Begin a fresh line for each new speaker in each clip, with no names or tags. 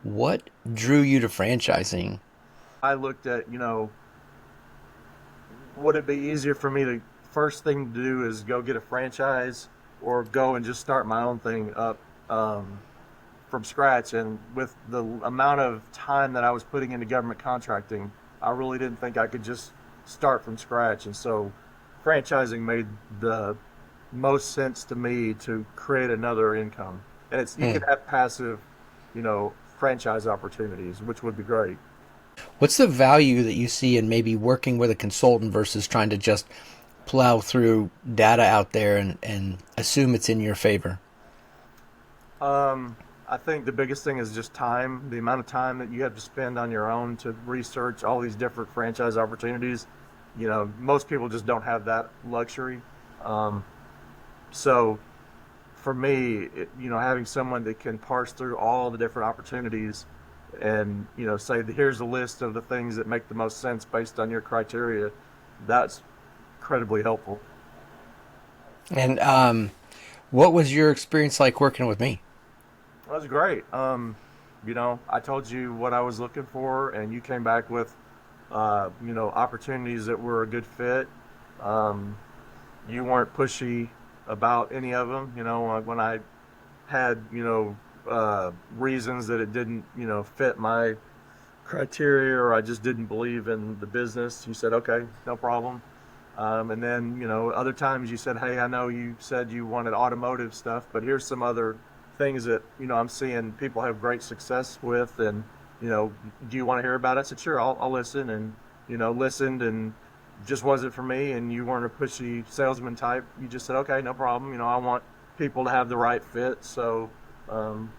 What drew you to franchising?
I looked at, would it be easier for me to first thing to do is go get a franchise or go and just start my own thing up from scratch? And with the amount of time that I was putting into government contracting, I really didn't think I could just start from scratch. And so franchising made the most sense to me to create another income. And it's you
Hmm.
can have passive, franchise opportunities, which would be great.
What's the value that you see in maybe working with a consultant versus trying to just plow through data out there and assume it's in your favor?
Um, I think the biggest thing is just time, the amount of time that you have to spend on your own to research all these different franchise opportunities. Most people just don't have that luxury. Um, so for me, having someone that can parse through all the different opportunities and, say, here's a list of the things that make the most sense based on your criteria, that's incredibly helpful.
And what was your experience like working with me?
That was great. I told you what I was looking for, and you came back with, opportunities that were a good fit. Um, you weren't pushy about any of them. Like when I had, reasons that it didn't, fit my criteria or I just didn't believe in the business, you said, okay, no problem. And then, other times you said, hey, I know you said you wanted automotive stuff, but here's some other things that, I'm seeing people have great success with. And, do you want to hear about it? I said, sure, I'll listen. And, listened and just wasn't for me. And you weren't a pushy salesman type. You just said, okay, no problem. I want people to have the right fit. So, um,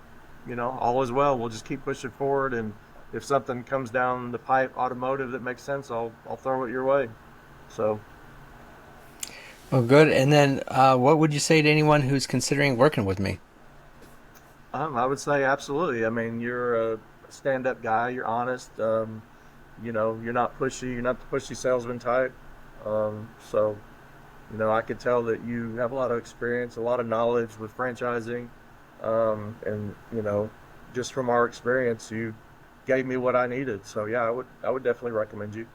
all is well. We'll just keep pushing forward. And if something comes down the pipe automotive that makes sense, I'll throw it your way. So,
Oh, good. And then what would you say to anyone who's considering working with me?
I would say absolutely. I mean, you're a stand-up guy. You're honest. You're not pushy. You're not the pushy salesman type. So, I could tell that you have a lot of experience, a lot of knowledge with franchising. And just from our experience, you gave me what I needed. So, yeah, I would definitely recommend you.